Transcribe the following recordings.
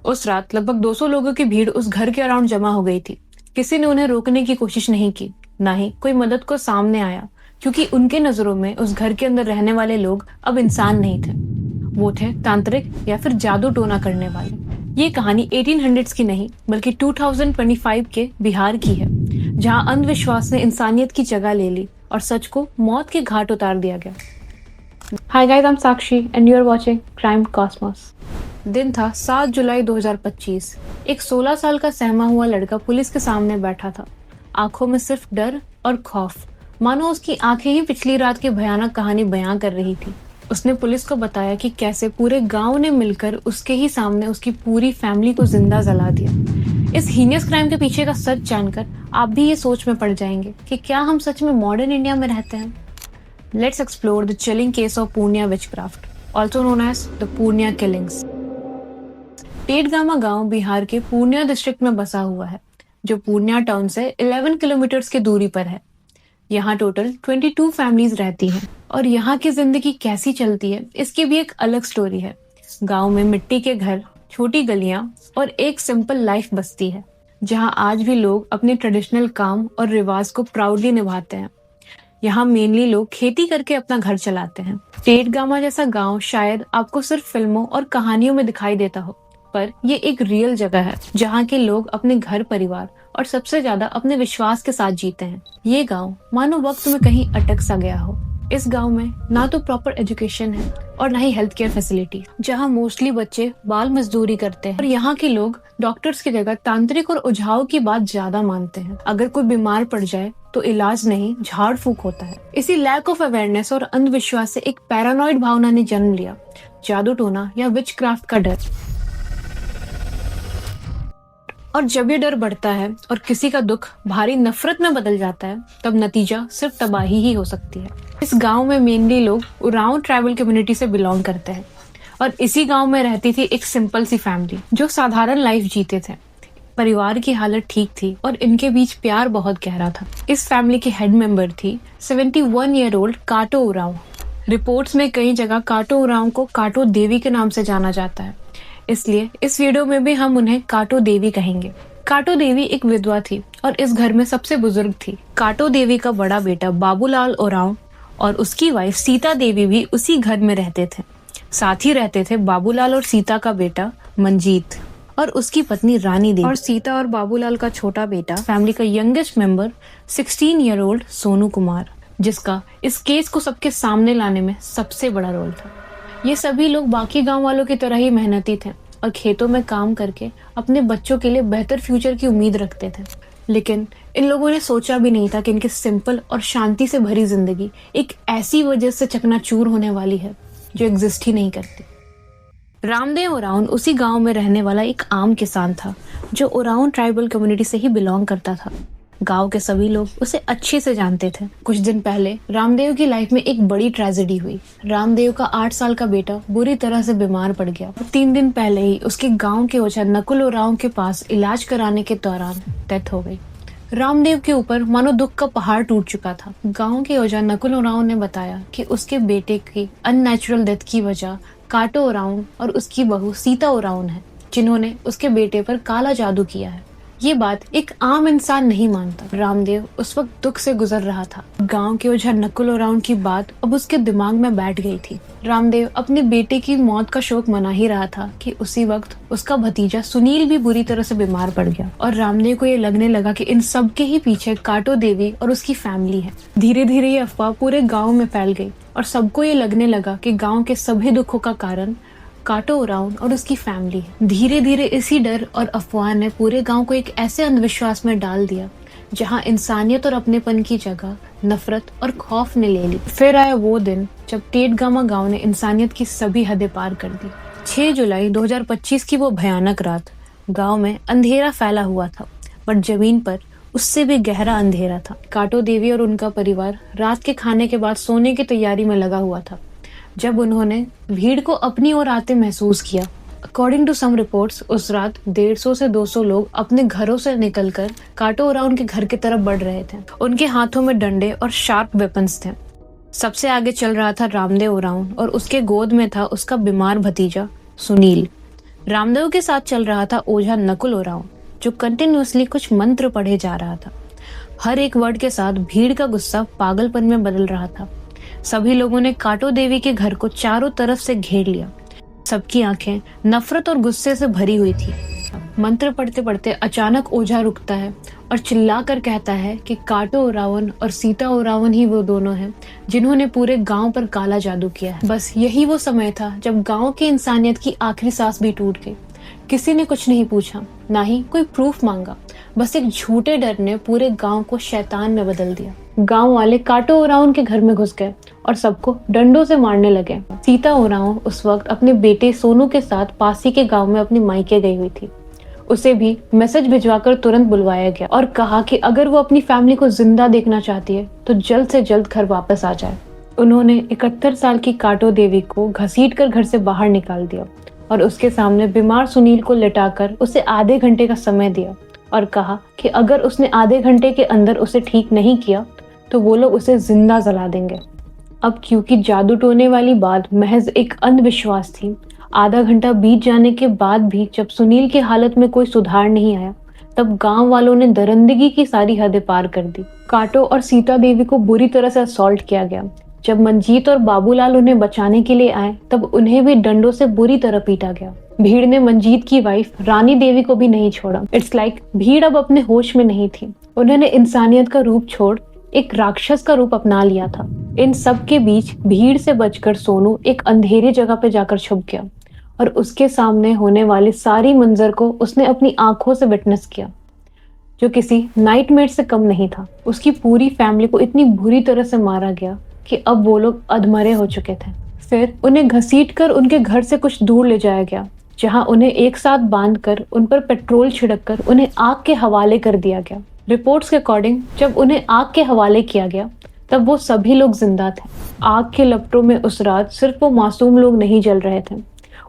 उस रात लगभग 200 लोगों की भीड़ उस घर के अराउंड जमा हो गई थी। किसी ने उन्हें रोकने की कोशिश नहीं की, ना ही कोई मदद को सामने आया, क्योंकि उनके नजरों में उस घर के अंदर रहने वाले लोग अब इंसान नहीं थे। वो थे तांत्रिक या फिर जादू टोना करने वाले। ये कहानी 1800s की नहीं बल्कि 2025 के बिहार की है, जहां अंधविश्वास ने इंसानियत की जगह ले ली और सच को मौत के घाट उतार दिया गया। Hi guys, I am Sakshi and you are watching Crime Cosmos. दिन था 7 जुलाई 2025। एक 16 साल का सहमा हुआ लड़का पुलिस के सामने बैठा था, आंखों में सिर्फ डर और खौफ, मानो उसकी आंखें ही पिछली रात की भयानक कहानी बयां कर रही थी। उसने पुलिस को बताया कि कैसे पूरे गांव ने मिलकर उसके ही सामने उसकी पूरी फैमिली को जिंदा जला दिया। इस हीनियस क्राइम के पीछे का सच जानकर आप भी ये सोच में पड़ जाएंगे कि क्या हम सच में मॉडर्न इंडिया में रहते हैं। Let's explore the chilling case of Purnia witchcraft, also known as the Purnia killings. Tetgama गांव बिहार के पूर्णिया डिस्ट्रिक्ट में बसा हुआ है, जो पूर्णिया टाउन से 11 किलोमीटर की दूरी पर है। यहाँ टोटल 22 फैमिलीज रहती हैं और यहाँ की जिंदगी कैसी चलती है इसकी भी एक अलग स्टोरी है। गांव में मिट्टी के घर, छोटी गलियां और एक सिंपल लाइफ बसती है, जहाँ आज भी लोग अपने ट्रेडिशनल काम और रिवाज को प्राउडली निभाते हैं। यहाँ मेनली लोग खेती करके अपना घर चलाते हैं। टेटगामा जैसा गांव शायद आपको सिर्फ फिल्मों और कहानियों में दिखाई देता हो, पर ये एक रियल जगह है जहाँ के लोग अपने घर परिवार और सबसे ज्यादा अपने विश्वास के साथ जीते हैं। ये गांव मानो वक्त में कहीं अटक सा गया हो। इस गांव में ना तो प्रॉपर एजुकेशन है और ना ही हेल्थ केयर फैसिलिटी, जहाँ मोस्टली बच्चे बाल मजदूरी करते हैं और यहाँ के लोग डॉक्टर्स की जगह तांत्रिक और ओझाओं की बात ज्यादा मानते हैं। अगर कोई बीमार पड़ जाए तो इलाज नहीं, झाड़ फूक होता है। इसी लैक ऑफ अवेयरनेस और अंधविश्वास से एक पैरानॉइड भावना ने जन्म लिया, जादू टोना या विच क्राफ्ट का डर। और जब ये डर बढ़ता है और किसी का दुख भारी नफरत में बदल जाता है, तब नतीजा सिर्फ तबाही ही हो सकती है। इस गांव में मेनली लोग उरांव ट्राइबल कम्युनिटी से बिलोंग करते हैं और इसी गांव में रहती थी एक सिंपल सी फैमिली जो साधारण लाइफ जीते थे। परिवार की हालत ठीक थी और इनके बीच प्यार बहुत गहरा था। इस फैमिली की हेड मेंबर थी 71 ईयर ओल्ड काटो उरांव। रिपोर्ट्स में कई जगह काटो उरांव को काटो देवी के नाम से जाना जाता है, इसलिए इस वीडियो में भी हम उन्हें काटो देवी कहेंगे। काटो देवी एक विधवा थी और इस घर में सबसे बुजुर्ग थी। काटो देवी का बड़ा बेटा बाबूलाल उरांव और उसकी वाइफ सीता देवी भी उसी घर में रहते थे। साथ ही रहते थे बाबूलाल और सीता का बेटा मंजीत और उसकी पत्नी रानी देवी। और सीता और बाबूलाल का छोटा बेटा, फैमिली का youngest member 16 year old Sonu Kumar, जिसका इस केस को सबके सामने लाने में सबसे बड़ा रोल था। ये सभी लोग बाकी गांव वालों की तरह ही मेहनती थे और खेतों में काम करके अपने बच्चों के लिए बेहतर फ्यूचर की उम्मीद रखते थे। लेकिन इन लोगों ने सोचा भी नहीं था कि इनकी सिंपल और शांति से भरी जिंदगी एक ऐसी वजह से चकनाचूर होने वाली है जो एग्जिस्ट ही नहीं करती। रामदेव उरांव उसी गांव में रहने वाला एक आम किसान था जो उरांव ट्राइबल कम्युनिटी से ही बिलोंग करता था। गांव के सभी लोग उसे अच्छे से जानते थे। कुछ दिन पहले रामदेव की लाइफ में एक बड़ी ट्रेजेडी हुई। रामदेव का 8 साल का बेटा बुरी तरह से बीमार पड़ गया। 3 दिन पहले ही उसके गांव के ओझा नकुल उरांव के पास इलाज कराने के दौरान डेथ हो गई। रामदेव के ऊपर मानो दुख का पहाड़ टूट चुका था। गांव के ओझा नकुल उरांव ने बताया कि उसके बेटे की अननेचुरल डेथ की वजह काटो उरांव और उसकी बहू सीता उरांव है, जिन्होंने उसके बेटे पर काला जादू किया है। ये बात एक आम इंसान नहीं मानता। रामदेव उस वक्त दुख से गुजर रहा था। गांव के ओझा नकुल उरांव की बात अब उसके दिमाग में बैठ गई थी। रामदेव अपने बेटे की मौत का शोक मना ही रहा था कि उसी वक्त उसका भतीजा सुनील भी बुरी तरह से बीमार पड़ गया और रामदेव को ये लगने लगा कि इन सब के ही पीछे काटो देवी और उसकी फैमिली है। धीरे धीरे ये अफवाह पूरे गाँव में फैल गई और सबको ये लगने लगा कि गाँव के सभी दुखों का कारण काटो उरांव और उसकी फैमिली है। धीरे धीरे इसी डर और अफवाह ने पूरे गांव को एक ऐसे अंधविश्वास में डाल दिया जहां इंसानियत और अपनेपन की जगह नफरत और खौफ ने ले ली। फिर आया वो दिन जब टेटगामा गांव ने इंसानियत की सभी हदें पार कर दी। 6 जुलाई 2025 की वो भयानक रात। गांव में अंधेरा फैला हुआ था, बट जमीन पर उससे भी गहरा अंधेरा था। काटो देवी और उनका परिवार रात के खाने के बाद सोने की तैयारी में लगा हुआ था जब उन्होंने भीड़ को अपनी ओर आते महसूस किया। अकॉर्डिंग टू सम रिपोर्ट्स, उस रात 150 से 200 लोग अपने घरों से निकलकर काटो उरांव के घर की तरफ बढ़ रहे थे। उनके हाथों में डंडे और शार्प वेपन्स थे। सबसे आगे चल रहा था रामदेव उरांव और उसके गोद में था उसका बीमार भतीजा सुनील। रामदेव के साथ चल रहा था ओझा नकुल ओरांव, जो कंटिन्यूअसली कुछ मंत्र पढ़े जा रहा था। हर एक वर्ड के साथ भीड़ का गुस्सा पागलपन में बदल रहा था। सभी लोगों ने काटो देवी के घर को चारों तरफ से घेर लिया। सबकी आंखें नफरत और गुस्से से भरी हुई थी। मंत्र पढ़ते पढ़ते अचानक ओझा रुकता है और चिल्लाकर कहता है कि काटो ओरावन और सीता ओरावन ही वो दोनों हैं जिन्होंने पूरे गांव पर काला जादू किया है। बस यही वो समय था जब गांव की इंसानियत की आखिरी सांस भी टूट गई। किसी ने कुछ नहीं पूछा, ना ही कोई प्रूफ मांगा। बस एक झूठे डर ने पूरे गांव को शैतान में बदल दिया। गांव वाले काटो ओरावन के घर में घुस गए और सबको डंडों से मारने लगे। सीता ओरावन उस वक्त अपने बेटे सोनू के साथ पासी के गांव में अपनी मायके गई हुई थी। उसे भी मैसेज भिजवाकर तुरंत बुलवाया गया और कहा कि अगर वो अपनी फैमिली को जिंदा देखना चाहती है तो जल्द से जल्द घर वापस आ जाए। उन्होंने 71 साल की काटो देवी को घसीटकर घर से बाहर निकाल दिया और उसके सामने बीमार सुनील को लेटाकर उसे आधे घंटे का समय दिया और कहा कि अगर उसने आधे घंटे के अंदर उसे ठीक नहीं किया तो वो लोग उसे जिंदा जला देंगे। अब क्योंकि जादू टोने वाली बात महज एक अंधविश्वास थी, आधा घंटा बीत जाने के बाद भी जब सुनील की हालत में कोई सुधार नहीं आया, तब गांव वालों ने दरिंदगी की सारी हदें पार कर दी। काटो और सीता देवी को बुरी तरह से असॉल्ट किया गया। जब मंजीत और बाबूलाल उन्हें बचाने के लिए आए, तब उन्हें भी डंडों से बुरी तरह पीटा गया। भीड़ ने मंजीत की वाइफ रानी देवी को भी नहीं छोड़ा। इट्स लाइक भीड़ अब अपने होश में नहीं थी। उन्होंने इंसानियत का रूप छोड़ एक राक्षस का रूप अपना लिया था। इन सब के बीच भीड़ से बचकर सोनू एक अंधेरी जगह पे जाकर छुप गया और उसके सामने होने वाली सारी मंजर को उसने अपनी आंखों से विटनेस किया, जो किसी नाइटमेयर से कम नहीं था। उसकी पूरी फैमिली को इतनी बुरी तरह से मारा गया कि अब वो लोग अधमरे हो चुके थे। फिर उन्हें घसीटकर उनके घर से कुछ दूर ले जाया गया, जहां उन्हें एक साथ बांधकर उन पर पेट्रोल छिड़ककर उन्हें आग के हवाले कर दिया गया। रिपोर्ट्स के अकॉर्डिंग जब उन्हें आग के हवाले किया गया तब वो सभी लोग जिंदा थे। आग के लपटों में उस रात सिर्फ वो मासूम लोग नहीं जल रहे थे,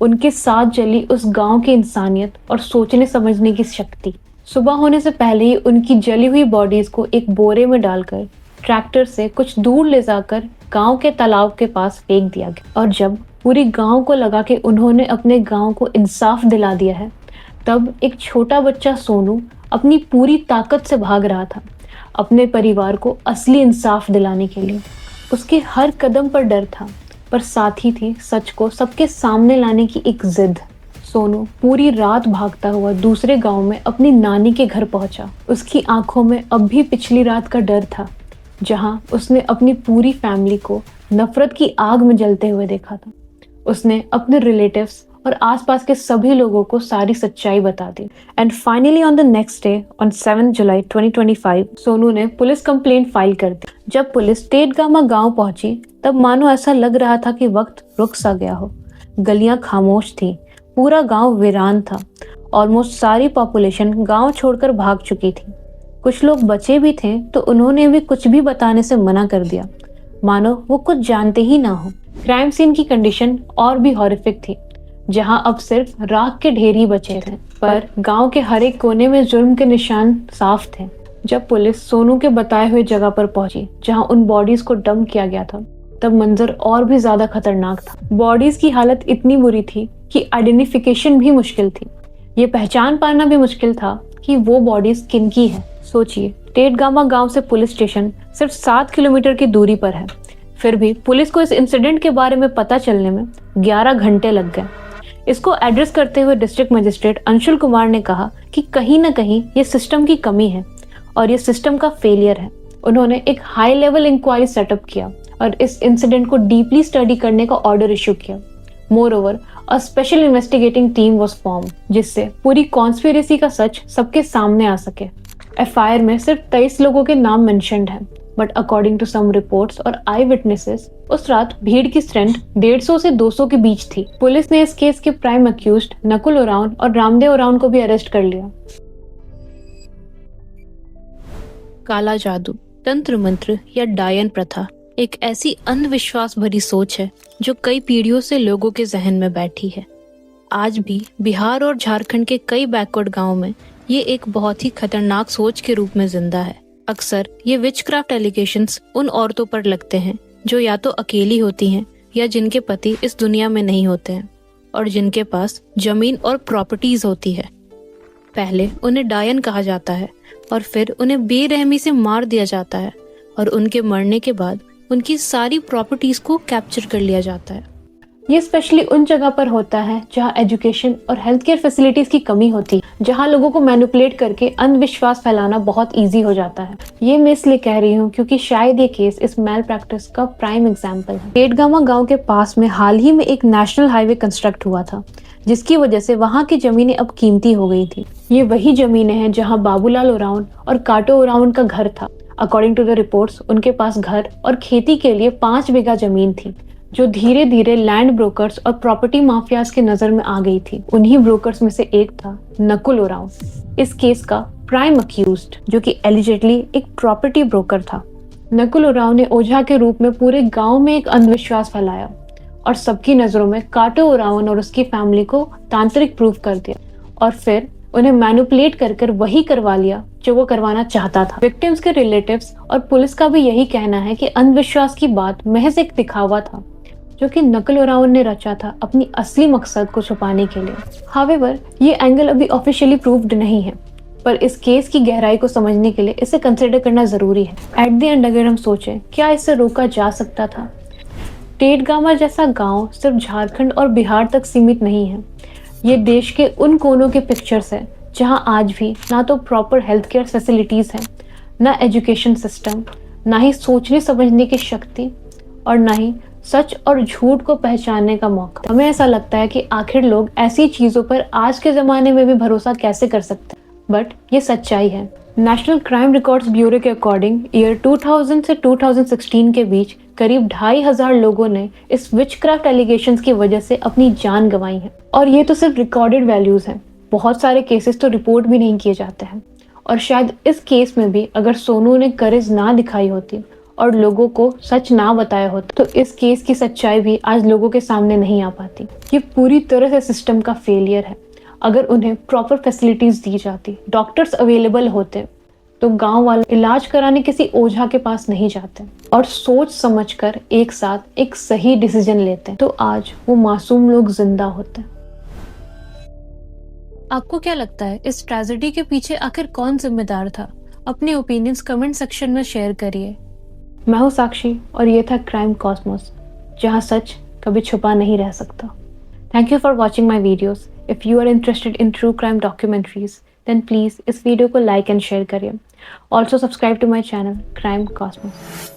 उनके साथ जली उस गांव की इंसानियत और सोचने समझने की शक्ति। सुबह होने से पहले ही उनकी जली हुई बॉडीज को एक बोरे में डालकर ट्रैक्टर से कुछ दूर ले जाकर गांव के तालाब के पास फेंक दिया गया। और जब पूरी गांव को लगा कि उन्होंने अपने गांव को इंसाफ दिला दिया है, तब एक छोटा बच्चा सोनू अपनी पूरी ताकत से भाग रहा था, अपने परिवार को असली इंसाफ दिलाने के लिए। उसके हर कदम पर डर था, पर साथ ही थी सच को सबके सामने लाने की एक जिद। सोनू पूरी रात भागता हुआ दूसरे गांव में अपनी नानी के घर पहुंचा। उसकी आंखों में अब भी पिछली रात का डर था, जहां उसने अपनी पूरी फैमिली को नफरत की आग में जलते हुए देखा था। उसने अपने रिलेटिव्स और आसपास के सभी लोगों को सारी सच्चाई बता दी। And finally on the next day on 7 July 2025 Sonu ने पुलिस कंप्लेंट फाइल कर दी। जब पुलिस टेटगामा गांव पहुंची तब मानो ऐसा लग रहा था कि वक्त रुक सा गया हो। गलियां खामोश थी, पूरा गांव वीरान था। ऑलमोस्ट सारी पॉपुलेशन गांव छोड़कर भाग चुकी थी। कुछ लोग बचे भी थे तो उन्होंने भी कुछ भी बताने से मना कर दिया, मानो वो कुछ जानते ही ना हो। क्राइम सीन की कंडीशन और भी हॉरिफिक थी, जहां अब सिर्फ राख के ढेर ही बचे थे, पर गांव के हर एक कोने में जुर्म के निशान साफ थे। जब पुलिस सोनू के बताए हुए जगह पर पहुंची जहां उन बॉडीज को डंप किया गया था, तब मंजर और भी ज्यादा खतरनाक था। बॉडीज की हालत इतनी बुरी थी कि आइडेंटिफिकेशन भी मुश्किल थी। ये पहचान पाना भी मुश्किल था कि वो बॉडीज किनकी है। सोचिए, टेटगामा गांव से पुलिस स्टेशन सिर्फ 7 किलोमीटर की दूरी पर है, फिर भी पुलिस को इस इंसिडेंट के बारे में पता चलने में 11 घंटे लग गए। इसको एड्रेस करते हुए डिस्ट्रिक्ट मजिस्ट्रेट अंशुल कुमार ने कहा कि कहीं ना कहीं ये सिस्टम की कमी है और ये सिस्टम का फेलियर है। उन्होंने एक हाई लेवल इंक्वायरी सेटअप किया और इस इंसिडेंट को डीपली स्टडी करने का ऑर्डर इशू किया। Moreover, a special investigating team was form, जिससे पूरी कॉन्स्पिरेसी का सच सबके सामने आ सके। एफआईआर में सिर्फ 23 लोगों के नाम मेंशन्ड हैं, but according to some reports और आई विटनेसेस, उस रात भीड़ की स्ट्रेंथ 150 से 200 के बीच थी। पुलिस ने इस केस के प्राइम अक्यूज्ड नकुल ओरांव और रामदेव ओरांव को भी अरेस्ट कर लिया। काला जादू, तंत्र मंत्र या डायन प्रथा एक ऐसी अंधविश्वास भरी सोच है जो कई पीढ़ियों से लोगों के जहन में बैठी है। आज भी बिहार और झारखंड के कई बैकवर्ड गांवों में ये एक बहुत ही खतरनाक सोच के रूप में जिंदा है। अक्सर ये विचक्राफ्ट एलिगेशंस उन औरतों पर लगते हैं जो या तो अकेली होती हैं या जिनके पति इस दुनिया में नहीं होते हैं। और जिनके पास जमीन और प्रॉपर्टीज होती है। पहले उन्हें डायन कहा जाता है और फिर उन्हें बेरहमी से मार दिया जाता है और उनके मरने के बाद उनकी सारी प्रॉपर्टीज को कैप्चर कर लिया जाता है। ये स्पेशली उन जगह पर होता है जहाँ एजुकेशन और हेल्थ केयर फैसिलिटीज की कमी होती है, जहाँ लोगों को मैनिपुलेट करके अंधविश्वास फैलाना बहुत इजी हो जाता है। ये मैं इसलिए कह रही हूँ क्योंकि शायद ये केस इस मैल प्रैक्टिस का प्राइम एग्जाम्पल है। पेटगामा गाँव के पास में हाल ही में एक नेशनल हाईवे कंस्ट्रक्ट हुआ था, जिसकी वजह से वहाँ की जमीनें अब कीमती हो गई थी। ये वही जमीनें हैं जहाँ बाबूलाल उरांव और काटो उरांव का घर था। अकॉर्डिंग टू द रिपोर्ट्स, उनके पास घर और खेती के लिए 5 बीघा जमीन थी, जो धीरे धीरे लैंड ब्रोकर्स और प्रॉपर्टी माफियाज की नजर में आ गई थी। उन्हीं ब्रोकर्स में से एक था नकुल उरांव, इस केस का प्राइम अक्यूज्ड, जो कि एलिजेडली एक प्रॉपर्टी ब्रोकर था। नकुल उरांव ने ओझा के रूप में पूरे गांव में एक अंधविश्वास फैलाया और सबकी नजरों में काटो उरांव और उसकी फैमिली को तांत्रिक प्रूव कर दिया और फिर उन्हें मैनिपुलेट कर वही करवा लिया जो वो करवाना चाहता था। विक्टिम्स के रिलेटिव्स और पुलिस का भी यही कहना है कि अंधविश्वास की बात महज एक दिखावा था, जो कि नकुल उरांव ने रचा था अपनी असली मकसद को छुपाने के लिए। हावेवर, ये एंगल अभी ऑफिशियली प्रूव्ड नहीं है, पर इस केस की गहराई को समझने के लिए इसे कंसिडर करना जरूरी है। एट द एंड अगर हम सोचें, क्या इसे रोका जा सकता था? टेटगामा जैसा गांव सिर्फ झारखंड और बिहार तक सीमित नहीं है। ये देश के उन कोनों के पिक्चर्स हैं जहां आज भी ना तो प्रॉपर हेल्थ केयर फैसिलिटीज हैं, ना एजुकेशन सिस्टम, ना ही सोचने समझने की शक्ति और ना ही सच और झूठ को पहचानने का मौका। हमें ऐसा लगता है कि आखिर लोग ऐसी चीजों पर आज के जमाने में भी भरोसा कैसे कर सकते हैं, बट ये सच्चाई है। नेशनल क्राइम रिकॉर्ड्स ब्यूरो के अकॉर्डिंग ईयर 2000 से 2016 के बीच करीब 2500 लोगों ने इस विचक्राफ्ट एलिगेशंस की वजह से अपनी जान गंवाई है। और ये तो सिर्फ रिकॉर्डेड वैल्यूज हैं, बहुत सारे केसेस तो रिपोर्ट भी नहीं किए जाते हैं। और शायद इस केस में भी अगर सोनू ने करेज ना दिखाई होती और लोगों को सच ना बताया होता, तो इस केस की सच्चाई भी आज लोगों के सामने नहीं आ पाती। ये पूरी तरह से सिस्टम का फेलियर है। अगर उन्हें प्रॉपर फैसिलिटीज दी जाती, डॉक्टर्स अवेलेबल होते, तो गांव वाले इलाज कराने किसी ओझा के पास नहीं जाते और सोच समझकर एक साथ एक सही डिसीजन लेते, तो आज वो मासूम लोग जिंदा होते। आपको क्या लगता है, इस ट्रेजेडी के पीछे आखिर कौन जिम्मेदार था? अपने ओपिनियंस कमेंट सेक्शन में शेयर करिए। मैं हूँ साक्षी और ये था क्राइम कॉस्मोस, जहाँ सच कभी छुपा नहीं रह सकता। Thank you for watching my videos. If you are interested in true crime documentaries, then please इस वीडियो को लाइक एंड शेयर करिए। Also subscribe to my channel Crime Cosmos.